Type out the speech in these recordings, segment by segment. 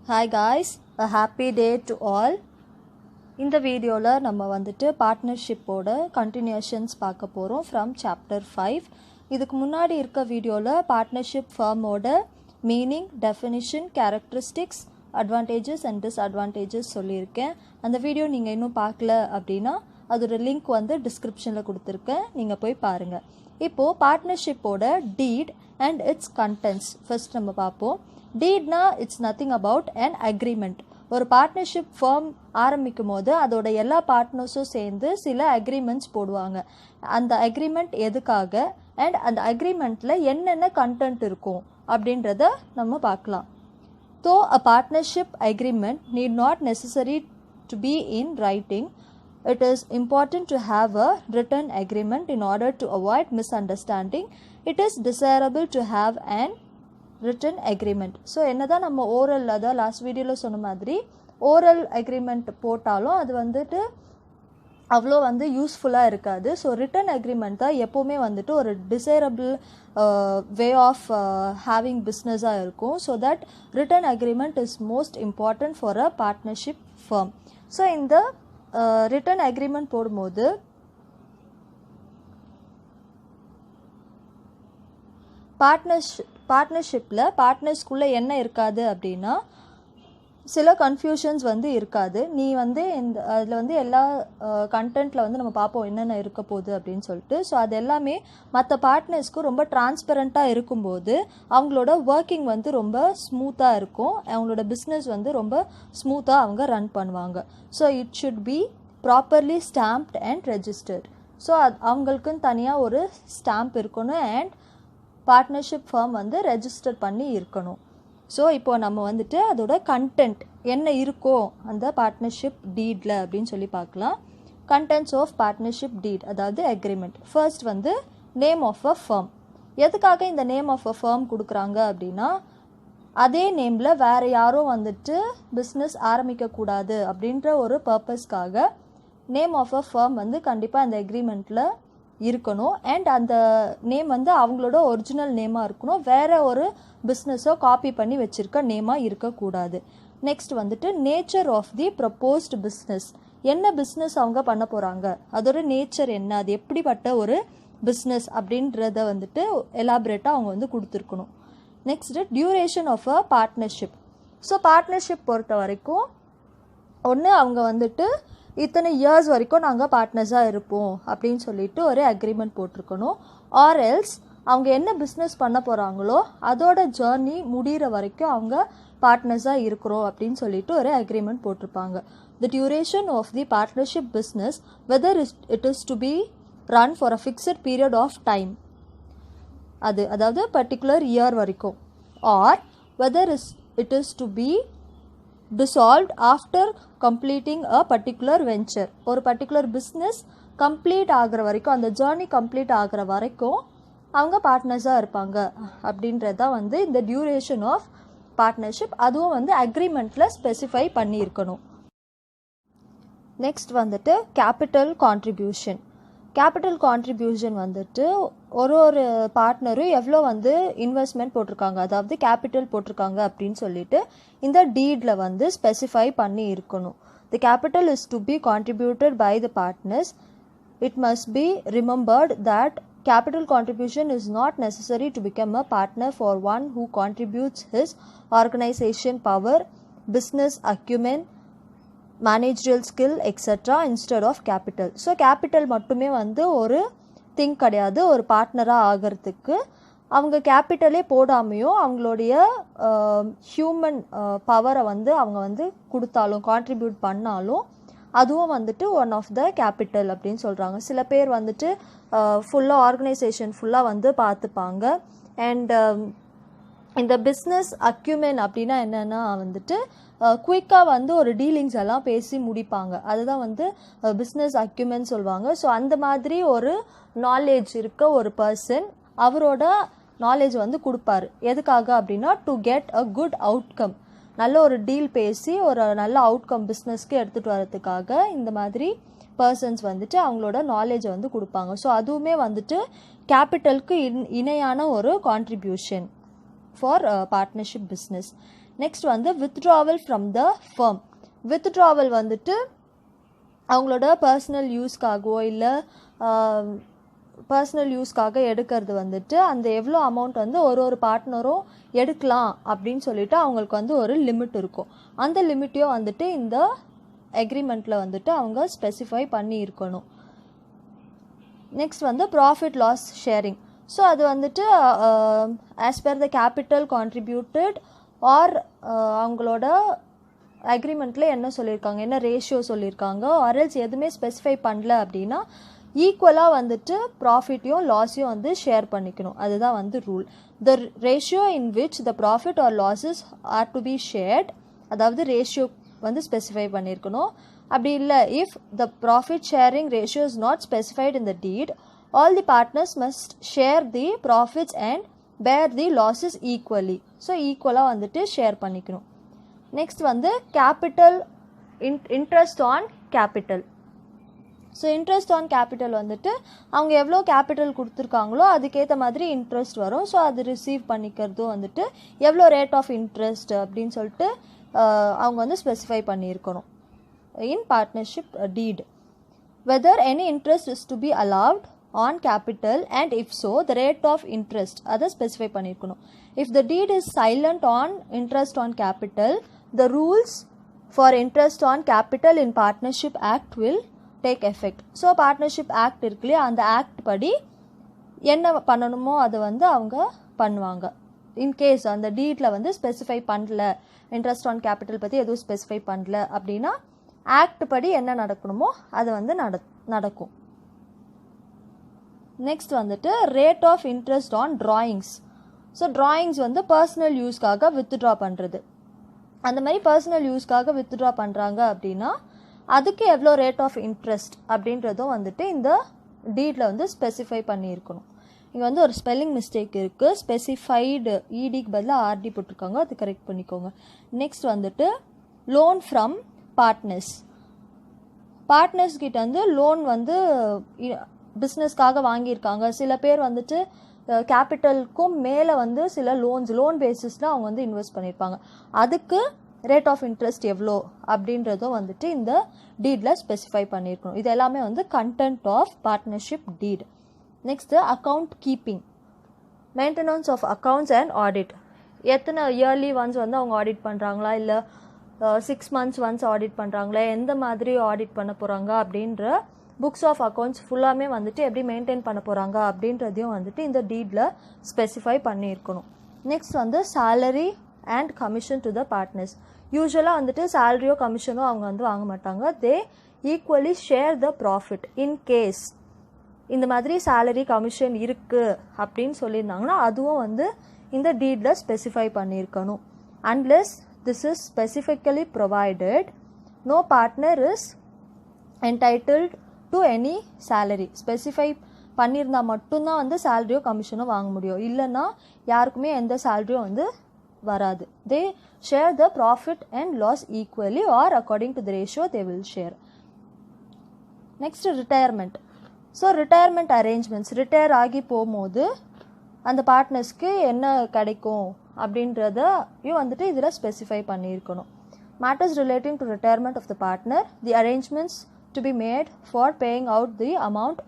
Hi guys, a happy day to all. இந்த வீடியோவில் நம்ம வந்துட்டு பார்ட்னர்ஷிப்போட கண்டினியூஷன்ஸ் பார்க்க போகிறோம் ஃப்ரம் சாப்டர் 5. இதுக்கு முன்னாடி இருக்க வீடியோவில் பார்ட்னர்ஷிப் ஃபார்மோட meaning, definition, characteristics, advantages and disadvantages சொல்லியிருக்கேன். அந்த வீடியோ நீங்கள் இன்னும் பார்க்கல அப்படின்னா அதோட லிங்க் வந்து டிஸ்கிரிப்ஷனில் கொடுத்துருக்கேன், நீங்கள் போய் பாருங்கள். இப்போது பார்ட்னர்ஷிப்போட deed and its contents first நம்ம பார்ப்போம். டீட்னா it's nothing about an agreement. ஒரு பார்ட்னர்ஷிப் ஃபார்ம் ஆரம்பிக்கும் போது அதோட எல்லா பார்ட்னர்ஸும் சேர்ந்து சில அக்ரிமெண்ட்ஸ் போடுவாங்க. அந்த அக்ரிமெண்ட் எதுக்காக அண்ட் அந்த அக்ரிமெண்ட்டில் என்னென்ன கண்டென்ட் இருக்கும் அப்படின்றத நம்ம பார்க்கலாம். So a partnership agreement need not necessary to be in writing. It is important to have a written agreement in order to avoid misunderstanding. It is desirable to have an written agreement. So என்னதான் நம்ம oral, அதான் last வீடியோவில் சொன்ன மாதிரி oral agreement போட்டாலும் அது வந்துட்டு அவ்வளோ வந்து யூஸ்ஃபுல்லாக இருக்காது. ஸோ ரிட்டன் அக்ரிமெண்ட் தான் எப்போவுமே வந்துட்டு ஒரு டிசைரபிள் வே ஆஃப் ஹேவிங் பிஸ்னஸாக இருக்கும். So that written agreement is most important for a partnership firm. So இந்த ரிட்டன் அக்ரிமெண்ட் போடும்போது பார்ட்னர்ஷிப்பில் பார்ட்னர்ஸ்குள்ளே என்ன இருக்காது அப்படின்னா சில கன்ஃபியூஷன்ஸ் வந்து இருக்காது. நீ வந்து இந்த அதில் வந்து எல்லா கண்டென்ட்டில் வந்து நம்ம பார்ப்போம் என்னென்ன இருக்க போகுது அப்படின்னு சொல்லிட்டு. ஸோ அது எல்லாமே மற்ற பார்ட்னர்ஸ்க்கு ரொம்ப டிரான்ஸ்பரண்ட்டாக இருக்கும்போது அவங்களோட ஒர்க்கிங் வந்து ரொம்ப ஸ்மூத்தாக இருக்கும். அவங்களோட பிஸ்னஸ் வந்து ரொம்ப ஸ்மூத்தாக அவங்க ரன் பண்ணுவாங்க. So it should be properly stamped and registered. So அவங்களுக்குன்னு தனியாக ஒரு ஸ்டாம்ப் இருக்கணும் அண்ட் பார்ட்னர்ஷிப் ஃபார்ம் வந்து ரெஜிஸ்டர் பண்ணி இருக்கணும். ஸோ இப்போது நம்ம வந்துட்டு அதோட கண்டென்ட் என்ன இருக்கோ அந்த பார்ட்னர்ஷிப் டீடில் அப்படின்னு சொல்லி பார்க்கலாம். கண்டென்ட்ஸ் ஆஃப் பார்ட்னர்ஷிப் டீட், அதாவது அக்ரிமெண்ட். ஃபர்ஸ்ட் வந்து நேம் ஆஃப் அ ஃபர்ம். எதுக்காக இந்த நேம் ஆஃப் அ ஃபர்ம் கொடுக்குறாங்க அப்படின்னா அதே நேமில் வேறு யாரும் வந்துட்டு பிஸ்னஸ் ஆரம்பிக்கக்கூடாது அப்படின்ற ஒரு பர்பஸ்க்காக நேம் ஆஃப் அ ஃபர்ம் வந்து கண்டிப்பாக அந்த அக்ரிமெண்ட்டில் இருக்கணும். அண்ட் அந்த நேம் வந்து அவங்களோட ஒரிஜினல் நேமாக இருக்கணும். வேறு ஒரு பிஸ்னஸோ காப்பி பண்ணி வச்சுருக்க நேமாக இருக்கக்கூடாது. நெக்ஸ்ட் வந்துட்டு nature of the proposed business. என்ன பிஸ்னஸ் அவங்க பண்ண போகிறாங்க, அதோட நேச்சர் என்ன, அது எப்படிப்பட்ட ஒரு பிஸ்னஸ் அப்படின்றத வந்துட்டு எலாபரேட்டாக அவங்க வந்து கொடுத்துருக்கணும். Next duration of a partnership. So partnership பொறுத்த வரைக்கும் ஒன்று அவங்க வந்துட்டு இத்தனை இயர்ஸ் வரைக்கும் நாங்கள் பார்ட்னர்ஸாக இருப்போம் அப்படின்னு சொல்லிட்டு ஒரு அக்ரிமெண்ட் போட்டிருக்கணும். ஆர் எல்ஸ் அவங்க என்ன பிஸ்னஸ் பண்ண போகிறாங்களோ அதோட ஜேர்னி முடிகிற வரைக்கும் அவங்க பார்ட்னர்ஸாக இருக்கிறோம் அப்படின்னு சொல்லிட்டு ஒரு அக்ரிமெண்ட் போட்டிருப்பாங்க. The duration of the partnership business whether it is to be run for a fixed period of time, அதாவது பர்டிகுலர் இயர் வரைக்கும், or whether it is to be dissolved after completing a particular venture. ஒரு particular business complete ஆகிற வரைக்கும், அந்த journey complete ஆகிற வரைக்கும் அவங்க பார்ட்னர்ஸாக இருப்பாங்க அப்படின்றதான் வந்து இந்த டியூரேஷன் ஆஃப் பார்ட்னர்ஷிப். அதுவும் வந்து அக்ரிமெண்ட்டில் ஸ்பெசிஃபை பண்ணியிருக்கணும். நெக்ஸ்ட் வந்துட்டு கேபிட்டல் கான்ட்ரிபியூஷன். கேபிட்டல் கான்ட்ரிபியூஷன் வந்துட்டு ஒரு பார்ட்னரும் எவ்வளோ வந்து இன்வெஸ்ட்மெண்ட் போட்டிருக்காங்க, அதாவது கேபிட்டல் போட்டிருக்காங்க அப்படின்னு சொல்லிட்டு இந்த டீடில் வந்து ஸ்பெசிஃபை பண்ணி இருக்கணும். The capital is to be contributed by the partners. It must be remembered that capital contribution is not necessary to become a partner for one who contributes his organization power, business acumen, managerial skill etc. instead of capital. So capital மட்டுமே வந்து ஒரு thing கிடையாது. ஒரு பார்ட்னராக ஆகிறதுக்கு அவங்க கேபிட்டலே போடாமையும் அவங்களுடைய human பவரை வந்து அவங்க வந்து கொடுத்தாலும் கான்ட்ரிபியூட் பண்ணாலும் அதுவும் வந்துட்டு ஒன் ஆஃப் த கேபிட்டல் அப்படின்னு சொல்கிறாங்க. சில பேர் வந்துட்டு ஃபுல்லாக ஆர்கனைசேஷன் ஃபுல்லாக வந்து பார்த்துப்பாங்க. அண்ட் இந்த பிஸ்னஸ் அக்யூமென் அப்படின்னா என்னென்னா வந்துட்டு குயிக்காக வந்து ஒரு டீலிங்ஸ் எல்லாம் பேசி முடிப்பாங்க. அதுதான் வந்து பிஸ்னஸ் அக்யூமென் சொல்லுவாங்க. ஸோ அந்த மாதிரி ஒரு நாலேஜ் இருக்க ஒரு பர்சன் அவரோட நாலேஜ் வந்து கொடுப்பாரு. எதுக்காக அப்படின்னா to get a good outcome, நல்ல ஒரு டீல் பேசி ஒரு நல்ல அவுட்கம் பிஸ்னஸ்க்கு எடுத்துகிட்டு வரதுக்காக இந்த மாதிரி பர்சன்ஸ் வந்துட்டு அவங்களோட நாலேஜை வந்து கொடுப்பாங்க. ஸோ அதுவுமே வந்துட்டு கேபிட்டலுக்கு இணையான ஒரு contribution for partnership business. Next வந்து withdrawal from the firm. withdrawal வந்துட்டு அவங்களோட பர்சனல் யூஸ்க்காகவோ இல்லை பர்சனல் யூஸ்க்காக எடுக்கிறது வந்துட்டு அந்த எவ்வளோ அமௌண்ட் வந்து ஒரு பார்ட்னரும் எடுக்கலாம் அப்படின்னு சொல்லிட்டு அவங்களுக்கு வந்து ஒரு லிமிட் இருக்கும். அந்த லிமிட்டையும் வந்துட்டு இந்த அக்ரிமெண்ட்டில் வந்துட்டு அவங்க ஸ்பெசிஃபை பண்ணி இருக்கணும். நெக்ஸ்ட் வந்து ப்ராஃபிட் லாஸ் ஷேரிங். ஸோ அது வந்துட்டு as per the capital contributed or அவங்களோட அக்ரிமெண்ட்டில் என்ன சொல்லியிருக்காங்க, என்ன ரேஷியோ சொல்லியிருக்காங்க, ஆர்எல்ஸ் எதுவுமே ஸ்பெசிஃபை பண்ணல அப்படின்னா ஈக்குவலாக வந்துட்டு ப்ராஃபிட்டையும் லாஸையும் வந்து ஷேர் பண்ணிக்கணும். அதுதான் வந்து rule. The ratio in which the profit or losses are to be shared, அதாவது ரேஷியோ வந்து ஸ்பெசிஃபை பண்ணியிருக்கணும். அப்படி இல்லை, if the profit sharing ratio is not specified in the deed, all the partners must share the profits and bear the losses equally. So ஈக்குவலாக வந்துட்டு share பண்ணிக்கணும். Next வந்து capital interest on capital. So interest on capital வந்துட்டு அவங்க எவ்வளோ capital கொடுத்துருக்காங்களோ அதுக்கேற்ற மாதிரி இன்ட்ரெஸ்ட் வரும். ஸோ அது ரிசீவ் பண்ணிக்கிறதும் வந்துட்டு எவ்வளோ ரேட் ஆஃப் இன்ட்ரெஸ்ட் அப்படின்னு சொல்லிட்டு அவங்க வந்து ஸ்பெசிஃபை பண்ணியிருக்கணும் in partnership deed. Whether any interest is to be allowed on capital and if so the rate of interest அதை ஸ்பெசிஃபை பண்ணியிருக்கணும். If the deed is silent on interest on capital, the rules for interest on capital in partnership act will take effect. So partnership act இருக்கு இல்லையா, அந்த act படி என்ன பண்ணணுமோ அதை வந்து அவங்க பண்ணுவாங்க. இன்கேஸ் அந்த டீட்டில் வந்து ஸ்பெசிஃபை பண்ணல, இன்ட்ரெஸ்ட் ஆன் கேபிட்டல் பற்றி எதுவும் ஸ்பெசிஃபை பண்ணல அப்படின்னா ஆக்ட் படி என்ன நடக்கணுமோ அது வந்து நடக்கும். நெக்ஸ்ட் வந்துட்டு rate of interest on drawings. So drawings வந்து பர்சனல் யூஸ்க்காக வித்ட்ரா பண்ணுறது. அந்த மாதிரி பர்சனல் யூஸ்க்காக வித்ட்ரா பண்ணுறாங்க அப்படின்னா அதுக்கு எவ்வளோ ரேட் ஆஃப் இன்ட்ரெஸ்ட் அப்படின்றதும் வந்துட்டு இந்த டீட்டில் வந்து ஸ்பெசிஃபை பண்ணியிருக்கணும். இங்கே வந்து ஒரு ஸ்பெல்லிங் மிஸ்டேக் இருக்குது. ஸ்பெசிஃபைடு இடிக்கு பதிலாக ஆர்டி போட்டிருக்காங்க, அது கரெக்ட் பண்ணிக்கோங்க. நெக்ஸ்ட் வந்துட்டு லோன் ஃப்ரம் பார்ட்னர்ஸ். பார்ட்னர்ஸ் கிட்ட வந்து லோன் வந்து பிஸ்னஸ்க்காக வாங்கியிருக்காங்க. சில பேர் வந்துட்டு கேபிட்டலுக்கும் மேலே வந்து சில லோன் பேசிஸில் அவங்க வந்து இன்வெஸ்ட் பண்ணியிருப்பாங்க. அதுக்கு ரேட் ஆஃப் இன்ட்ரெஸ்ட் எவ்வளோ அப்படின்றதும் வந்துட்டு இந்த டீடில் ஸ்பெசிஃபை பண்ணியிருக்கணும். இது எல்லாமே வந்து content of partnership deed. Next account keeping, maintenance of accounts and audit. எத்தனை இயர்லி ஒன்ஸ் வந்து அவங்க ஆடிட் பண்ணுறாங்களா, இல்லை 6 months ஒன்ஸ் ஆடிட் பண்ணுறாங்களா, எந்த மாதிரி ஆடிட் பண்ண போகிறாங்க அப்படின்ற புக்ஸ் ஆஃப் அக்கௌண்ட்ஸ் ஃபுல்லாமே வந்துட்டு எப்படி மெயின்டைன் பண்ண போகிறாங்க அப்படின்றதையும் வந்துட்டு இந்த டீடில் ஸ்பெசிஃபை பண்ணியிருக்கணும். நெக்ஸ்ட் வந்து salary and commission to the partners. யூஸ்வலாக வந்துட்டு சேலரியோ கமிஷனோ அவங்க வந்து வாங்க மாட்டாங்க. They equally share the profit. In case இந்த மாதிரி சேலரி கமிஷன் இருக்குது அப்படின்னு சொல்லியிருந்தாங்கன்னா அதுவும் வந்து இந்த டீடில் ஸ்பெசிஃபை பண்ணியிருக்கணும். Unless this is specifically provided, no partner is entitled to any salary. Specify பண்ணியிருந்தால் மட்டும்தான் வந்து சேலரியோ கமிஷனோ வாங்க முடியும், இல்லைன்னா யாருக்குமே எந்த சேலரியும் வந்து வராது. They share the profit and loss equally or according to the ratio they will share. Next retirement. So retirement arrangements, retire ஆகி போகும்போது அந்த பார்ட்னர்ஸ்க்கு என்ன கிடைக்கும் அப்படின்றதையும் வந்துட்டு இதில் ஸ்பெசிஃபை பண்ணியிருக்கணும். Matters relating to retirement of the partner, the arrangements to be made for paying out the amount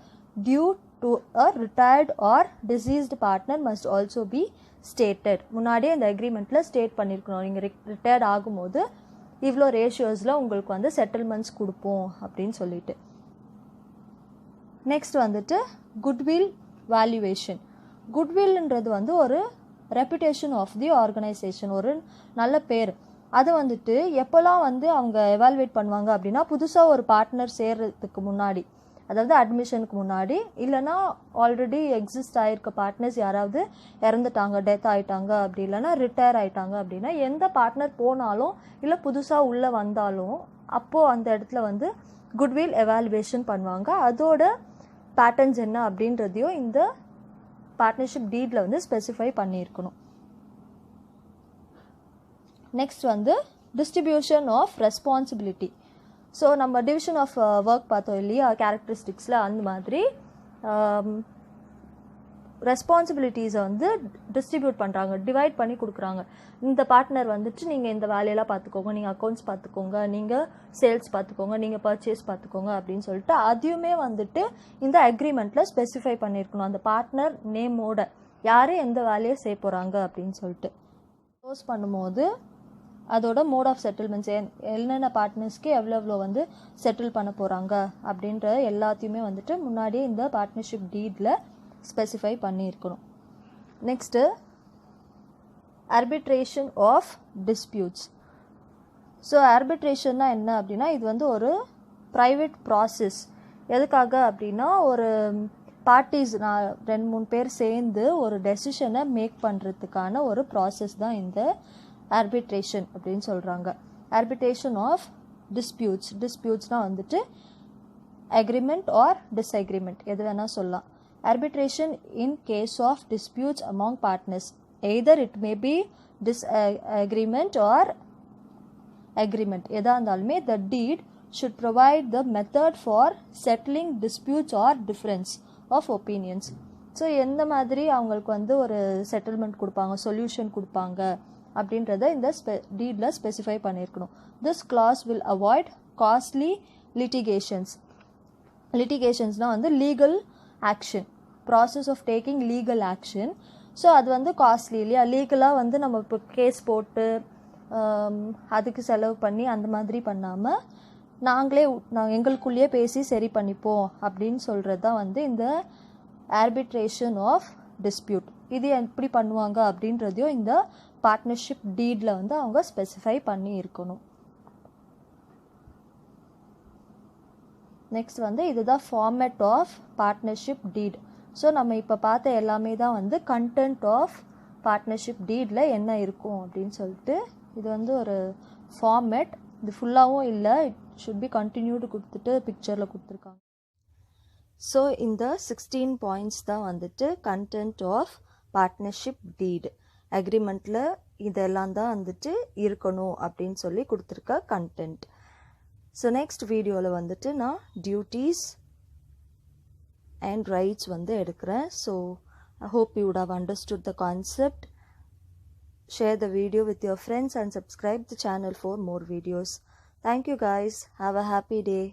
due to a retired or deceased partner must also be stated. முன்னாடியே இந்த அக்ரிமெண்ட்டில் ஸ்டேட் பண்ணியிருக்கணும், நீங்கள் ரிட்டையர்ட் ஆகும்போது இவ்வளோ ரேஷியோஸில் உங்களுக்கு வந்து settlements கொடுப்போம் அப்படின்னு சொல்லிட்டு. நெக்ஸ்ட் வந்துட்டு குட்வில் வேல்யூவேஷன். குட்வில்ன்றது வந்து ஒரு ரெப்புடேஷன் ஆஃப் தி ஆர்கனைசேஷன், ஒரு நல்ல பேர். அதை வந்துட்டு எப்போல்லாம் வந்து அவங்க எவால்வேட் பண்ணுவாங்க அப்படின்னா புதுசாக ஒரு பார்ட்னர் சேர்றதுக்கு முன்னாடி, அதாவது அட்மிஷனுக்கு முன்னாடி, இல்லைனா ஆல்ரெடி எக்ஸிஸ்ட் ஆகிருக்க பார்ட்னர்ஸ் யாராவது இறந்துட்டாங்க, டெத் ஆகிட்டாங்க, அப்படி இல்லைனா ரிட்டையர் ஆகிட்டாங்க அப்படின்னா எந்த பார்ட்னர் போனாலும் இல்லை புதுசாக உள்ளே வந்தாலும் அப்போது அந்த இடத்துல வந்து குட்வில் எவால்வேஷன் பண்ணுவாங்க. அதோட பேட்டர்ன்ஸ் என்ன அப்படின்றதையும் இந்த பார்ட்னர்ஷிப் டீடில் வந்து ஸ்பெசிஃபை பண்ணியிருக்கணும். நெக்ஸ்ட் வந்து டிஸ்ட்ரிபியூஷன் ஆஃப் ரெஸ்பான்சிபிலிட்டி. ஸோ நம்ம டிவிஷன் ஆஃப் ஒர்க் பார்த்தோம் இல்லையா கேரக்டரிஸ்டிக்ஸில், அந்த மாதிரி ரெஸ்பான்சிபிலிட்டிஸை வந்து டிஸ்ட்ரிபியூட் பண்ணுறாங்க, டிவைட் பண்ணி கொடுக்குறாங்க. இந்த பார்ட்னர் வந்துட்டு நீங்கள் இந்த வேலையெல்லாம் பார்த்துக்கோங்க, நீங்கள் அக்கௌண்ட்ஸ் பார்த்துக்கோங்க, நீங்கள் சேல்ஸ் பார்த்துக்கோங்க, நீங்கள் பர்ச்சேஸ் பார்த்துக்கோங்க அப்படின்னு சொல்லிட்டு அதையுமே வந்துட்டு இந்த அக்ரிமெண்ட்டில் ஸ்பெசிஃபை பண்ணியிருக்கணும். அந்த பார்ட்னர் நேமோட யார் எந்த வேலையை செய்ய போகிறாங்க அப்படின்னு சொல்லிட்டு. க்ளோஸ் பண்ணும்போது அதோட மோட் ஆஃப் செட்டில்மெண்ட்ஸ் என்னென்ன பார்ட்னர்ஸ்க்கு எவ்வளோ வந்து செட்டில் பண்ண போகிறாங்க அப்படின்ற எல்லாத்தையுமே வந்துட்டு முன்னாடியே இந்த பார்ட்னர்ஷிப் டீடில் ஸ்பெசிஃபை பண்ணியிருக்கணும். Next arbitration of disputes. So ஆர்பிட்ரேஷன்னா என்ன அப்படின்னா இது வந்து ஒரு ப்ரைவேட் ப்ராசஸ். எதுக்காக அப்படின்னா ஒரு பார்ட்டிஸ் 2-3 பேர் சேர்ந்து ஒரு டெசிஷனை மேக் பண்ணுறதுக்கான ஒரு ப்ராசஸ் தான் இந்த ஆர்பிட்ரேஷன் அப்படின்னு சொல்கிறாங்க. ஆர்பிட்ரேஷன் ஆஃப் டிஸ்பியூட்ஸ்னால் வந்துட்டு அக்ரிமெண்ட் ஆர் டிஸ்அக்ரிமெண்ட் எது வேணால் சொல்லலாம். Arbitration in case of disputes among partners. Either it may be disagreement or agreement. எதா இருந்தாலுமே the deed should provide the method for settling disputes or difference of opinions. So எந்த மாதிரி அவங்களுக்கு வந்து ஒரு செட்டில்மெண்ட் கொடுப்பாங்க, சொல்யூஷன் கொடுப்பாங்க அப்படின்றத இந்த டீடில் ஸ்பெசிஃபை பண்ணியிருக்கணும். This clause will avoid costly litigations. Litigationsனால் வந்து legal action, process of taking legal action. So அது வந்து காஸ்ட்லி இல்லையா. லீகலாக வந்து நம்ம இப்போ கேஸ் போட்டு அதுக்கு செலவு பண்ணி அந்த மாதிரி பண்ணாமல் நாங்கள் எங்களுக்குள்ளேயே பேசி சரி பண்ணிப்போம் அப்படின்னு சொல்கிறது தான் வந்து இந்த ஆர்பிட்ரேஷன் ஆஃப் டிஸ்பியூட். இது எப்படி பண்ணுவாங்க அப்படின்றதையும் இந்த பார்ட்னர்ஷிப் டீடில் வந்து அவங்க ஸ்பெசிஃபை பண்ணி இருக்கணும். நெக்ஸ்ட் வந்து இதுதான் format of partnership deed. So நம்ம இப்போ பார்த்த எல்லாமே தான் வந்து கண்டென்ட் ஆஃப் பார்ட்னர்ஷிப் டீடில் என்ன இருக்கும் அப்படின்னு சொல்லிட்டு. இது வந்து ஒரு ஃபார்மேட், இது ஃபுல்லாகவும் இல்லை, இட் ஷுட் பி கண்டினியூடு கொடுத்துட்டு பிக்சரில் கொடுத்துருக்காங்க. ஸோ இந்த 16 பாயிண்ட்ஸ் தான் வந்துட்டு கண்டென்ட் ஆஃப் பார்ட்னர்ஷிப் டீட். அக்ரிமெண்ட்டில் இதெல்லாம் தான் வந்துட்டு இருக்கணும் அப்படின்னு சொல்லி கொடுத்துருக்க கண்டென்ட். ஸோ நெக்ஸ்ட் வீடியோவில் வந்துட்டு நான் டியூட்டிஸ் அண்ட் ரைட்ஸ் வந்து எடுக்கிறேன். So I hope you would have understood the concept. Share the video with your friends and subscribe the channel for more videos. Thank you guys. Have a happy day.